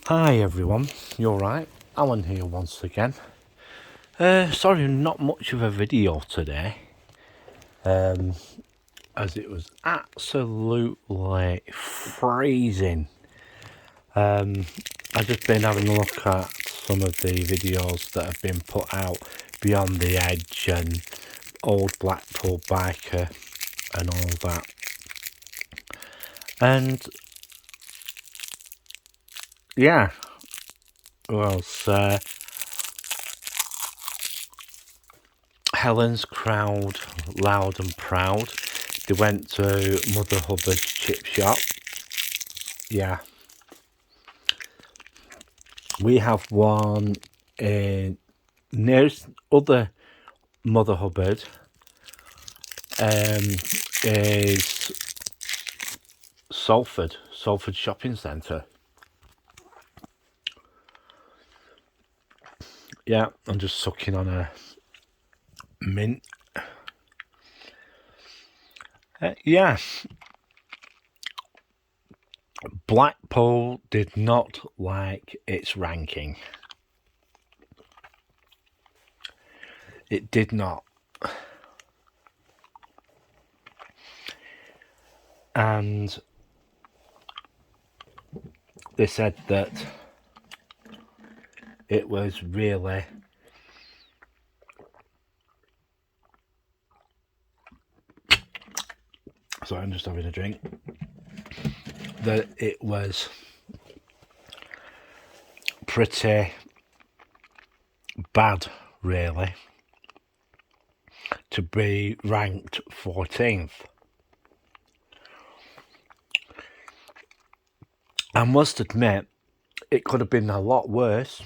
Hi everyone, you alright? Alan here once again. Sorry, not much of a video today, as it was absolutely freezing. I've just been having a look at some of the videos that have been put out, Beyond the Edge and Old Blackpool Biker and all that. And yeah, well, Helen's crowd, loud and proud. They went to Mother Hubbard's chip shop. Yeah. We have one in nearest other Mother Hubbard is Salford Shopping Centre. Yeah, I'm just sucking on a mint. Yeah, Blackpool did not like its ranking. It did not. And they said that it was really sorry, I'm just having a drink. That it was pretty bad, really, to be ranked 14th. I must admit, it could have been a lot worse.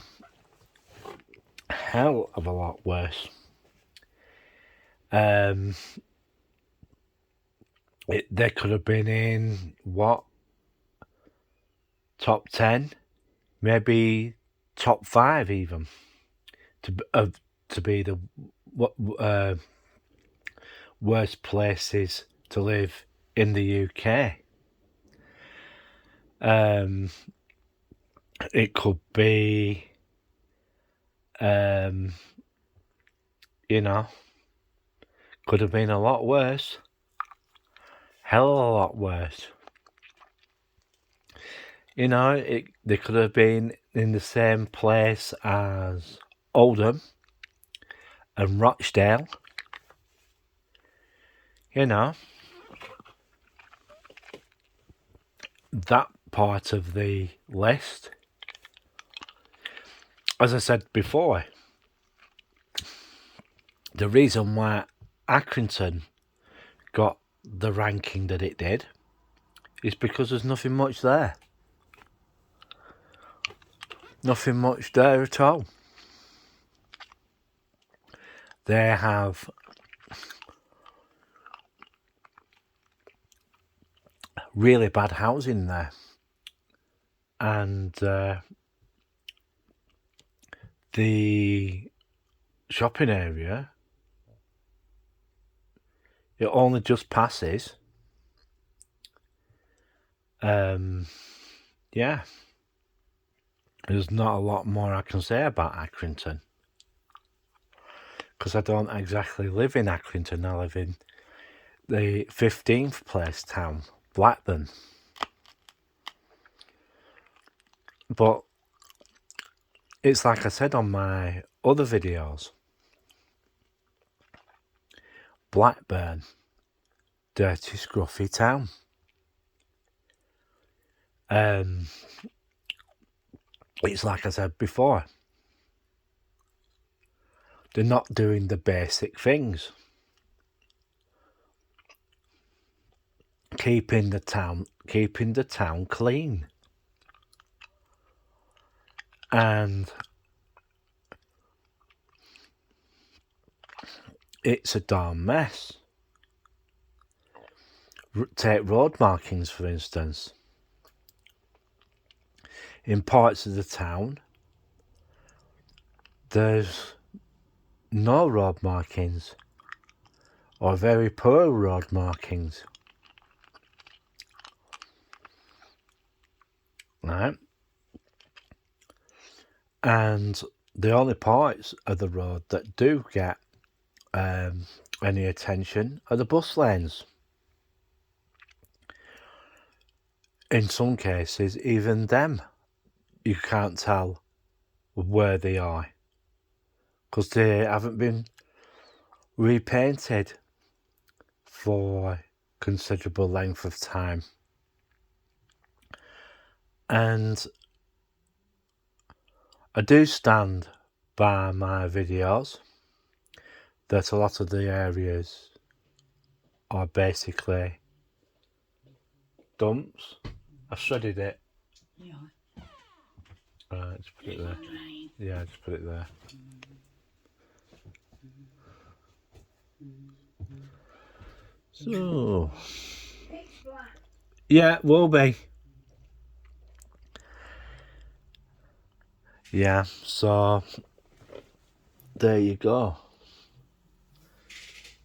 Hell of a lot worse. They could have been in what? Top 10, maybe top 5 even, to be the worst places to live in the UK. It could be, could have been a lot worse. Hell of a lot worse. They could have been in the same place as Oldham and Rochdale. That part of the list. As I said before, the reason why Accrington got the ranking that it did is because there's nothing much there. Nothing much there at all. They have really bad housing there. And the shopping area, it only just passes. Yeah. There's not a lot more I can say about Accrington, because I don't exactly live in Accrington. I live in the 15th place town, Blackburn. But it's like I said on my other videos, Blackburn, dirty, scruffy town. It's like I said before, they're not doing the basic things. Keeping the town clean. And it's a darn mess. Take road markings, for instance. In parts of the town, there's no road markings, or very poor road markings. Right? And the only parts of the road that do get any attention are the bus lanes. In some cases, even them, you can't tell where they are because they haven't been repainted for considerable length of time. And I do stand by my videos that a lot of the areas are basically dumps. I shredded it. Yeah. Right, just put it there. Yeah, just put it there. So, yeah, will be. Yeah, so there you go.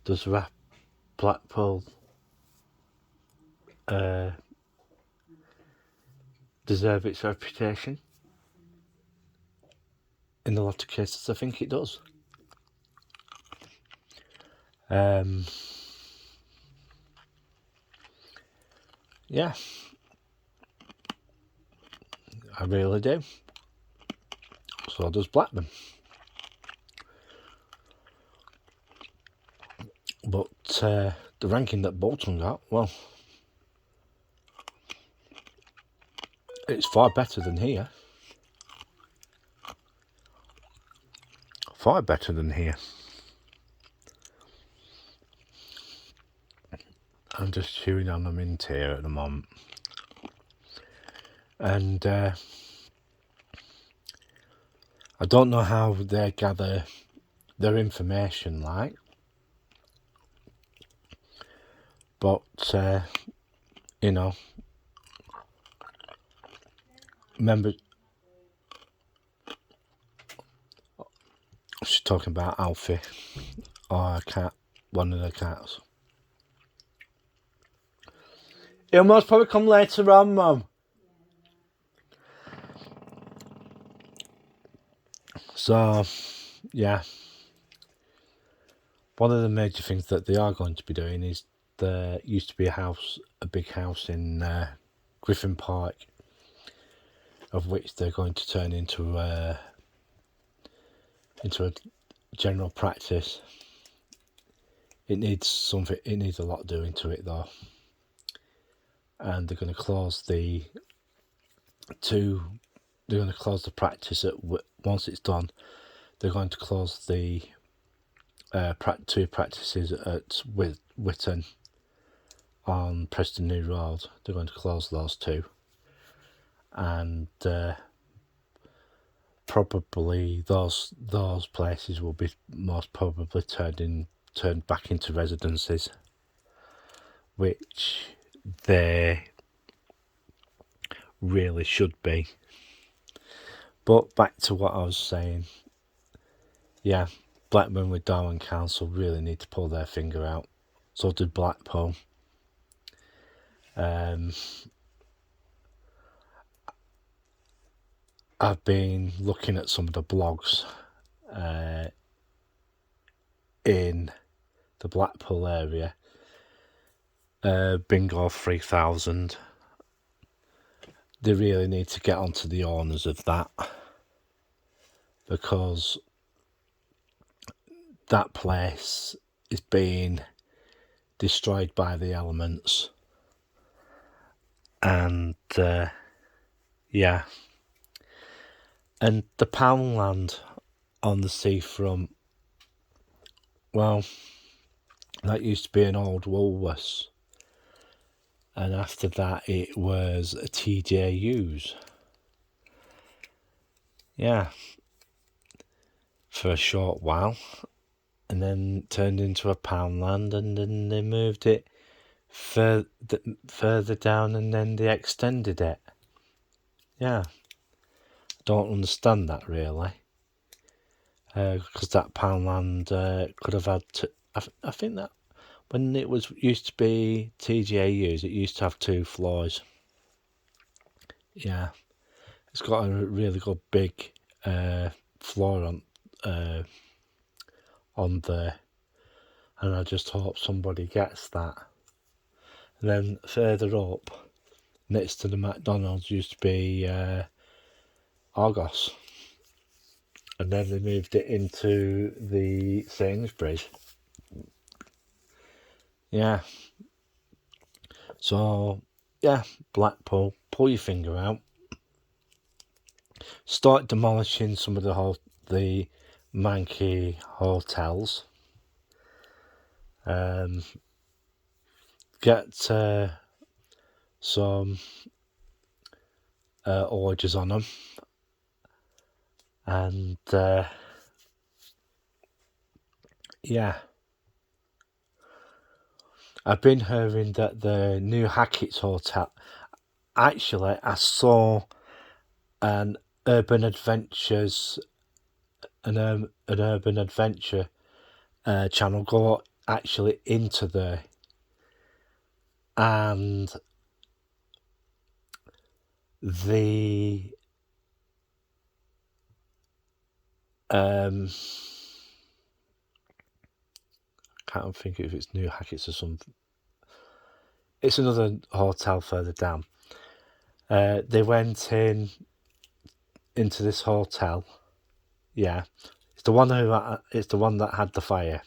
Does Blackpool deserve its reputation? In a lot of cases, I think it does. Yeah, I really do. So does Blackburn. But the ranking that Bolton got, well, it's far better than here. Far better than here. I'm just chewing on a mint here at the moment. And I don't know how they gather their information like. But, you know, remember, she's talking about Alfie, or a cat, one of the cats. He'll most probably come later on, Mum. So, yeah. One of the major things that they are going to be doing is there used to be a big house in Griffin Park, of which they're going to turn into a general practice. It needs a lot doing to it though. And they're going to close the practice once it's done. They're going to close the two practices at Witton on Preston New Road. They're going to close those two, and probably those places will be most probably turned back into residences, which they really should be. But back to what I was saying, yeah, Blackburn with Darwen Council really need to pull their finger out. So do Blackpool. I've been looking at some of the blogs in the Blackpool area. Bingo 3000. They really need to get onto the owners of that, because that place is being destroyed by the elements. And yeah, and the Poundland on the seafront, well, that used to be an old Woolworths, and after that it was a TJU's. Yeah, for a short while, and then turned into a Poundland, and then they moved it further down, and then they extended it. Yeah, don't understand that really, because that Poundland could have had I think that when it used to be TJU's, it used to have 2 floors. Yeah, it's got a really good big floor on there, and I just hope somebody gets that. And then further up, next to the McDonald's, used to be Argos, and then they moved it into the Sainsbury's. Yeah. So yeah, Blackpool, pull your finger out. Start demolishing some of the manky hotels. Get some orders on them, and yeah, I've been hearing that the new Hackett's Hotel. Actually, I saw an urban adventure channel go actually into there, and the can't think if it's New Hackett's or something. It's another hotel further down. They went into this hotel. Yeah, it's the one that had the fire.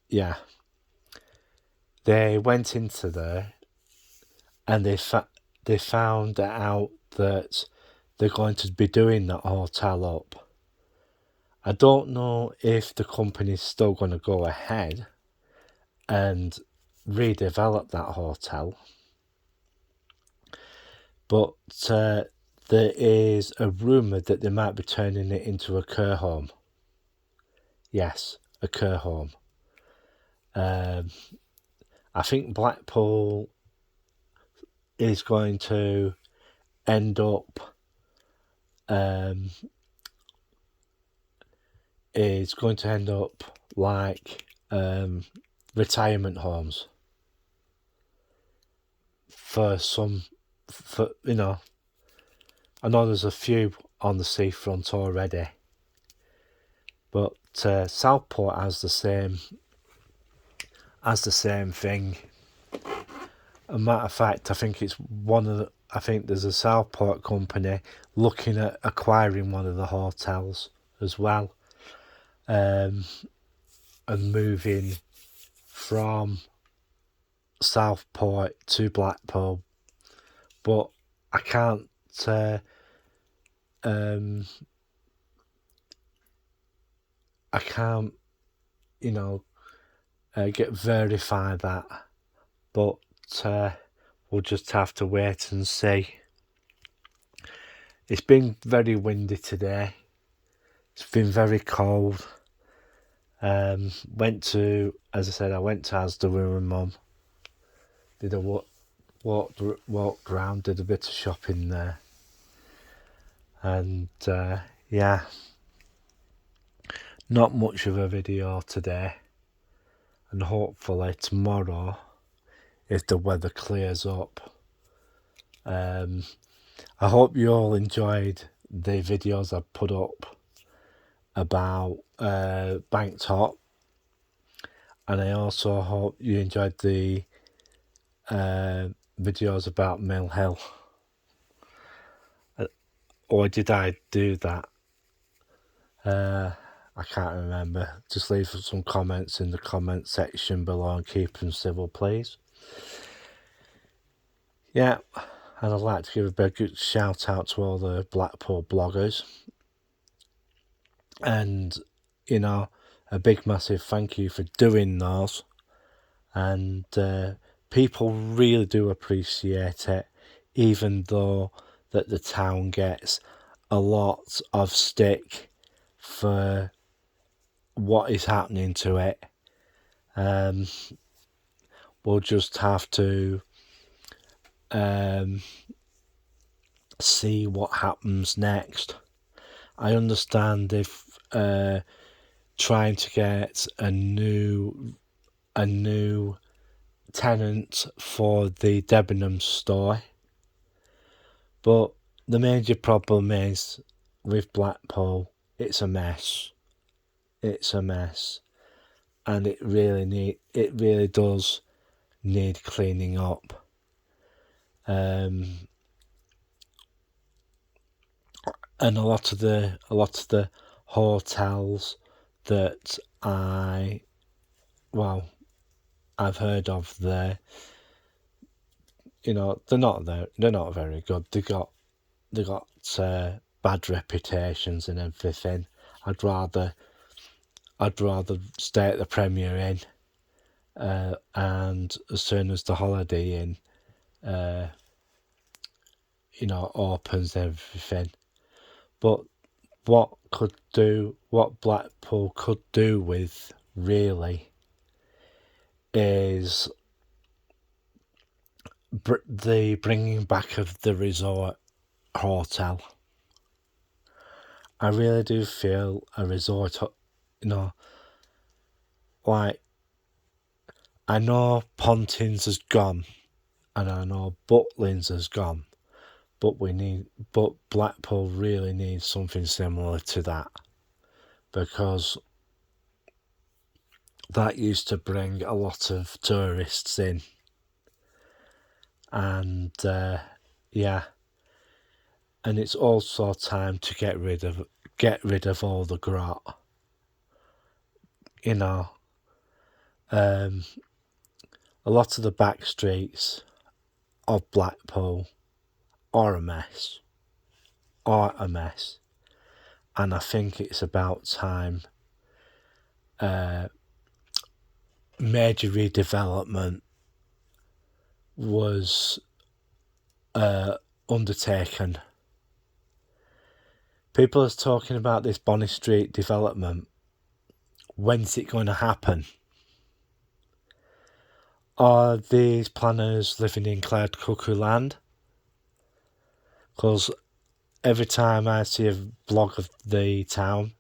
Yeah, they went into there, and they found out that they're going to be doing that hotel up. I don't know if the company's still going to go ahead and redevelop that hotel, but there is a rumour that they might be turning it into a care home. Yes, a care home. I think Blackpool is going to end up like retirement homes for I know there's a few on the seafront already, but Southport has the same thing. As a matter of fact, I think there's a Southport company looking at acquiring one of the hotels as well, and moving from Southport to Blackpool. But I can't get verify that, but we'll just have to wait and see. It's been very windy today. It's been very cold. I went to Asda with my mum. Did a walk around, did a bit of shopping there, and yeah, not much of a video today, and hopefully tomorrow, if the weather clears up. I hope you all enjoyed the videos I put up about Banktop, and I also hope you enjoyed the videos about Mill Hill. Or did I do that? I can't remember. Just leave some comments in the comment section below and keep them civil, please. Yeah, and I'd like to give a big shout out to all the Blackpool bloggers, and a big massive thank you for doing those, and people really do appreciate it, even though that the town gets a lot of stick for what is happening to it. We'll just have to see what happens next. I understand if trying to get a new tenant for the Debenhams store, but the major problem is with Blackpool, it's a mess. It's a mess, and it really does need cleaning up. And a lot of the hotels that I've heard of there, they're not very good. They got bad reputations and everything. I'd rather stay at the Premier Inn, and as soon as the Holiday Inn, opens and everything. But what Blackpool could do with really is the bringing back of the resort hotel. I really do feel a resort, like, I know Pontins has gone and I know Butlins has gone, but Blackpool really needs something similar to that, because that used to bring a lot of tourists in, and and it's also time to get rid of all the grot. A lot of the back streets of Blackpool are a mess, and I think it's about time major redevelopment was undertaken. People are talking about this Bonny Street development. When's it going to happen? Are these planners living in Cloud Cuckoo Land? Because every time I see a vlog of the town,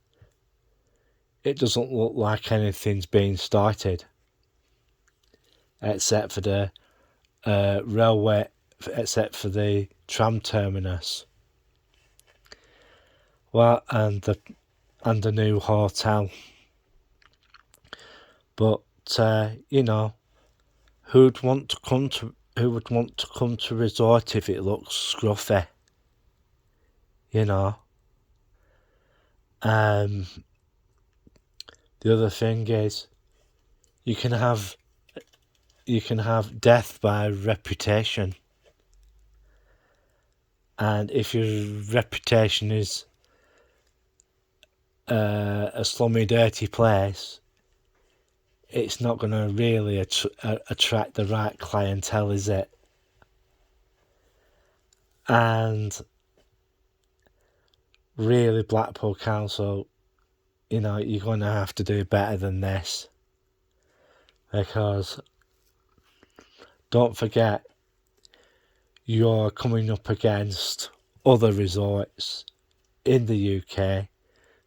it doesn't look like anything's being started, except for the railway, except for the tram terminus. Well, and the new hotel. But who would want to come to resort if it looks scruffy? The other thing is, you can have death by reputation, and if your reputation is a slummy, dirty place, it's not going to really attract the right clientele, is it? And really, Blackpool Council, you're going to have to do better than this, because don't forget, you're coming up against other resorts in the UK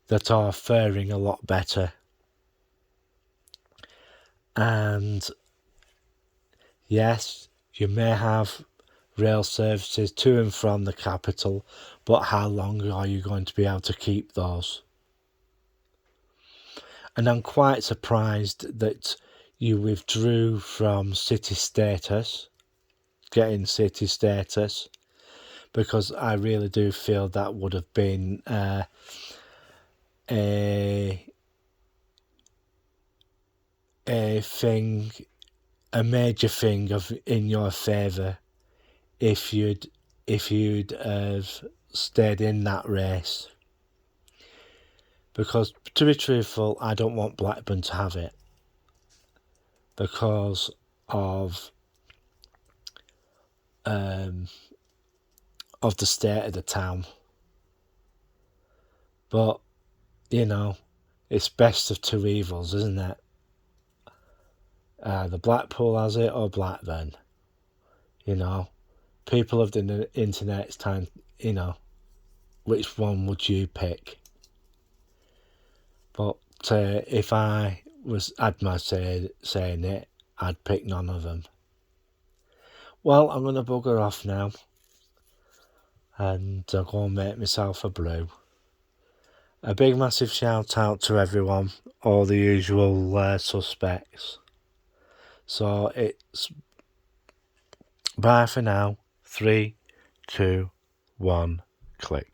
that are faring a lot better. And yes, you may have rail services to and from the capital, but how long are you going to be able to keep those? And I'm quite surprised that you withdrew from city status, because I really do feel that would have been a major thing in your favour if you'd have stayed in that race. Because, to be truthful, I don't want Blackburn to have it because of the state of the town. But it's best of two evils, isn't it? The Blackpool has it or Blackburn. People of the internet, it's time, which one would you pick? But if I had my say in it, I'd pick none of them. Well, I'm going to bugger off now. and I'll go and make myself a brew. A big massive shout out to everyone, all the usual suspects. So it's bye for now. 3, 2, 1, click.